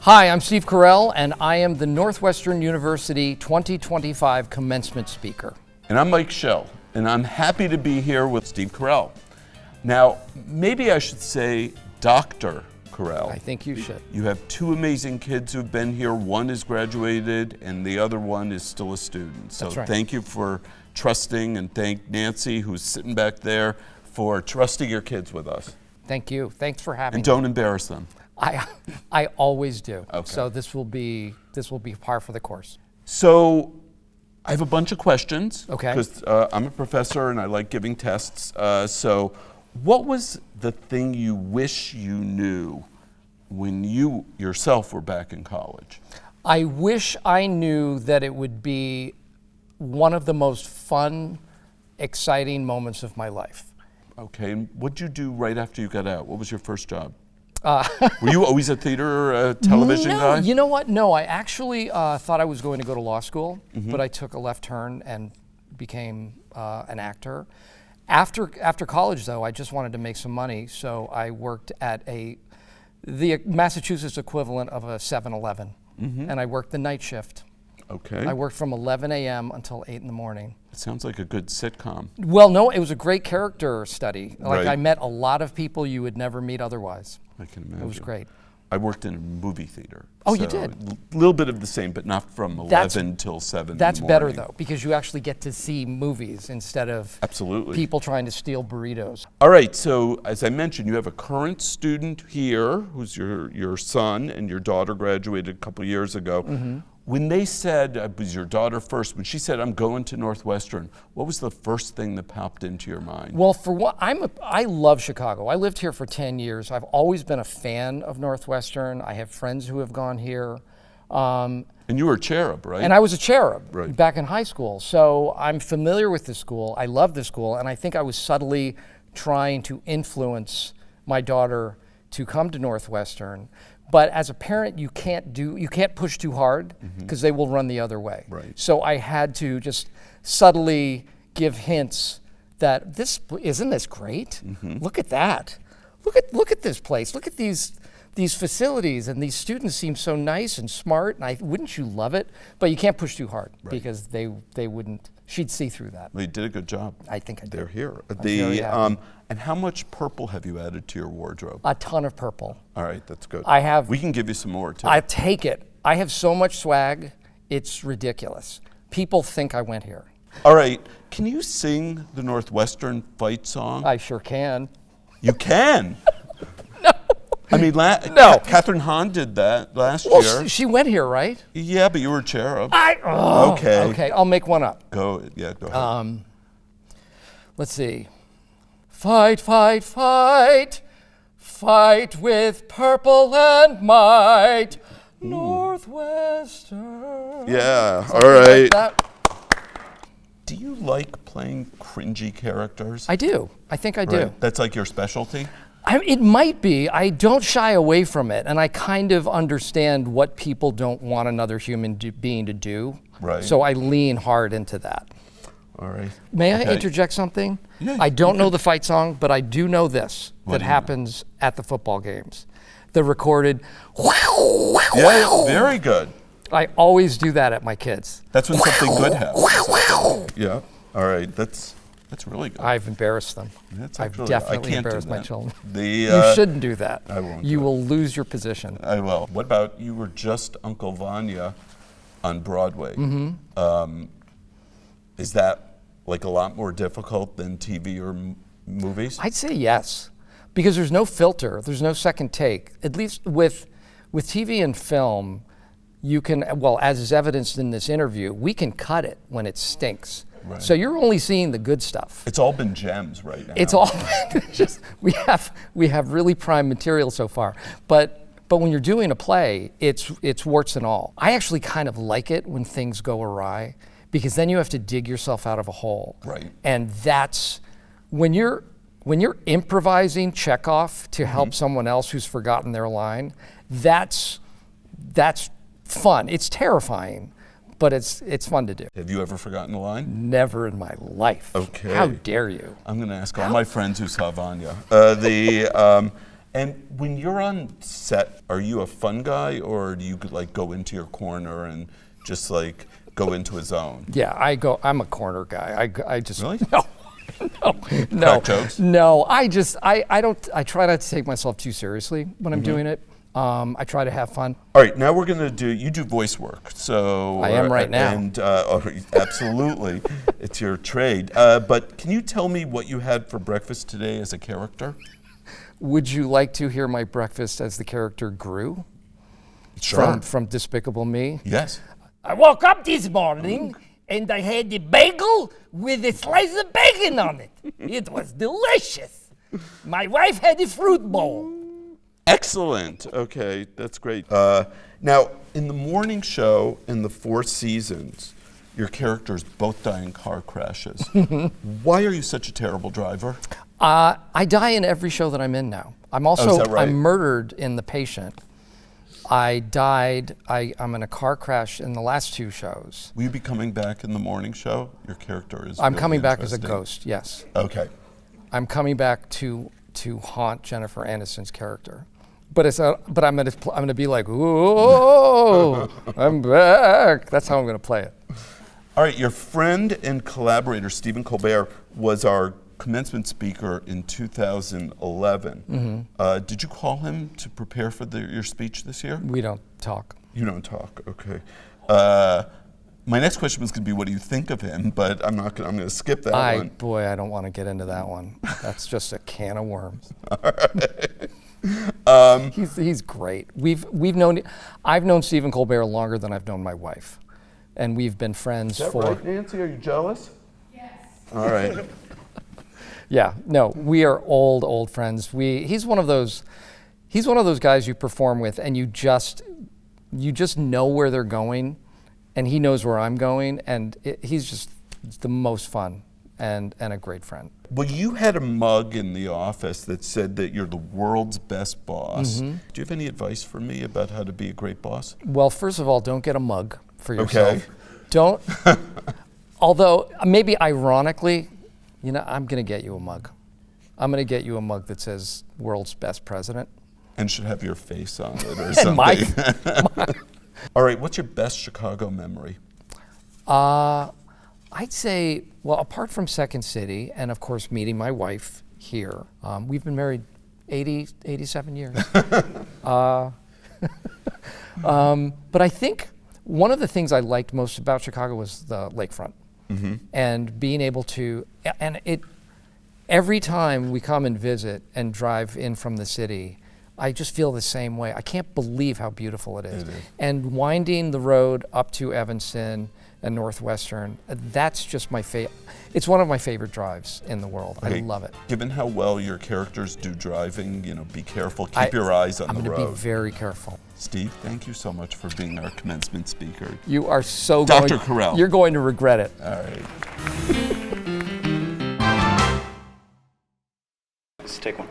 Hi, I'm Steve Carell, and I am the Northwestern University 2025 Commencement Speaker. And I'm Mike Schill, and I'm happy to be here with Steve Carell. Now, maybe I should say Dr. Carell. I think you should. You have two amazing kids who've been here. One is graduated, and the other one is still a student. So That's right. Thank you for trusting, and thank Nancy, who's sitting back there, for trusting your kids with us. Thank you. Thanks for having me. And don't embarrass them. I always do. Okay. So this will be par for the course. So I have a bunch of questions. Okay. Because I'm a professor and I like giving tests. So what was the thing you wish you knew when you yourself were back in college? I wish I knew that it would be one of the most fun, exciting moments of my life. Okay, and what'd you do right after you got out? What was your first job? Were you always a theater or a television guy? You know what? No, I actually thought I was going to go to law school, but I took a left turn and became an actor. After college, though, I just wanted to make some money, so I worked at the Massachusetts equivalent of a 7-Eleven, and I worked the night shift. Okay. I worked from 11 a.m. until 8 in the morning. It sounds like a good sitcom. Well, no, it was a great character study. Like, Right. I met a lot of people you would never meet otherwise. I can imagine. It was great. I worked in a movie theater. Oh, you did? A little bit of the same, but not from 11 till 7 That's in the morning. better, though, because you actually get to see movies instead of Absolutely. people trying to steal burritos. All right, so as I mentioned, you have a current student here who's your son, and your daughter graduated a couple years ago. When they said, it was your daughter first, when she said, I'm going to Northwestern, what was the first thing that popped into your mind? Well, for what I love Chicago. I lived here for 10 years. I've always been a fan of Northwestern. I have friends who have gone here. And you were a cherub, right? And I was a cherub Right. back in high school. So I'm familiar with the school. I love the school. And I think I was subtly trying to influence my daughter to come to Northwestern. But as a parent, you can't push too hard because they will run the other way. Right. So I had to just subtly give hints that isn't this great? Look at that. Look at this place. Look at these facilities, and these students seem so nice and smart. And wouldn't you love it? But you can't push too hard because they wouldn't. She'd see through that. Well, you did a good job. I think I did. They're here. very happy. And how much purple have you added to your wardrobe? A ton of purple. All right, that's good. I have. We can give you some more too. I take it. I have so much swag. It's ridiculous. People think I went here. All right, can you sing the Northwestern fight song? I sure can. You can. No. I mean, No. Catherine Hahn did that last Well, year. she went here, right? Yeah, but you were a cherub. Okay. Okay. I'll make one up. Go ahead. Let's see. Fight, fight, fight. Fight with purple and might. Northwestern. Yeah, all Something right. like that. Do you like playing cringy characters? I do. I think I do. Right. That's like your specialty? It might be. I don't shy away from it, and I kind of understand what people don't want another human being to do. Right. So I lean hard into that. All right. May I Okay. interject something? Yeah, I don't know the fight song, but I do know this What that do you know? happens at the football games. The recorded Yeah, very good. I always do that at my kids. That's when something good happens. Yeah. All right. That's really good. I've embarrassed them. That's I've actually- definitely I can't do embarrassed my that. children. You You shouldn't do that. I won't You do it. will lose your position. I will. What about you were just Uncle Vanya on Broadway? Is that like a lot more difficult than TV or movies? I'd say yes, because there's no filter, there's no second take. At least with TV and film, you can, well, as is evidenced in this interview, we can cut it when it stinks. Right. So you're only seeing the good stuff. It's all been gems right now. It's all just we have really prime material so far, but when you're doing a play, it's warts and all. I actually kind of like it when things go awry, because then you have to dig yourself out of a hole. Right. And that's when you're improvising Chekhov to help someone else who's forgotten their line. That's fun. It's terrifying, but it's fun to do. Have you ever forgotten a line? Never in my life. Okay. How dare you? I'm going to ask all my friends who saw Vanya. And when you're on set, are you a fun guy, or do you like go into your corner and just like go into a zone? Yeah, I'm a corner guy. I just Really? No. Crack jokes? No, I try not to take myself too seriously when I'm doing it. I try to have fun. All right, now we're gonna you do voice work. So I am right now. And absolutely, it's your trade. But can you tell me what you had for breakfast today as a character? Would you like to hear my breakfast as the character Gru? Sure. From Despicable Me? Yes. I woke up this morning and I had the bagel with a slice of bacon on it. It was delicious. My wife had a fruit bowl. Excellent. Okay, that's great. Now, in the morning show in the Four Seasons, your characters both die in car crashes. Why are you such a terrible driver? I die in every show that I'm in now. I'm also is that right? I'm murdered in The Patient. I'm in a car crash in the last 2 shows. Will you be coming back in the morning show? Your character is I'm really coming back as a interesting. ghost, yes. Okay. I'm coming back to haunt Jennifer Aniston's character. But I'm gonna be like, ooh, I'm back. That's how I'm gonna play it. All right, your friend and collaborator, Stephen Colbert, was our commencement speaker in 2011. Did you call him to prepare for your speech this year? We don't talk. You don't talk, okay. My next question was going to be, what do you think of him? But I'm not going. I'm going to skip that one. Boy, I don't want to get into that one. That's just a can of worms. He's great. I've known Stephen Colbert longer than I've known my wife, and we've been friends Is that for. right, Nancy? Are you jealous? Yes. All right. Yeah, no, we are old friends. He's one of those guys you perform with, and you just know where they're going, and he knows where I'm going, and he's just the most fun and a great friend. Well, you had a mug in the office that said that you're the world's best boss. Do you have any advice for me about how to be a great boss? Well, first of all, don't get a mug for yourself. Okay. Don't. Although maybe ironically, I'm going to get you a mug. I'm going to get you a mug that says "World's Best President." And should have your face on it or something. All right, what's your best Chicago memory? I'd say, well, apart from Second City, and of course meeting my wife here, we've been married 87 years. But I think one of the things I liked most about Chicago was the lakefront. And being able to, every time we come and visit and drive in from the city, I just feel the same way. I can't believe how beautiful it is. And winding the road up to Evanston and Northwestern, that's just it's one of my favorite drives in the world. Okay. I love it. Given how well your characters do driving, be careful, keep your eyes on the road. I'm going to be very careful. Steve, thank you so much for being our commencement speaker. You are so Dr. Carell. You're going to regret it. All right. Let's take one.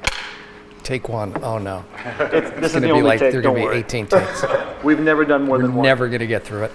Take one. Oh no. This is the only take. There's going to be 18 takes. We've never done more than one. We're never going to get through it.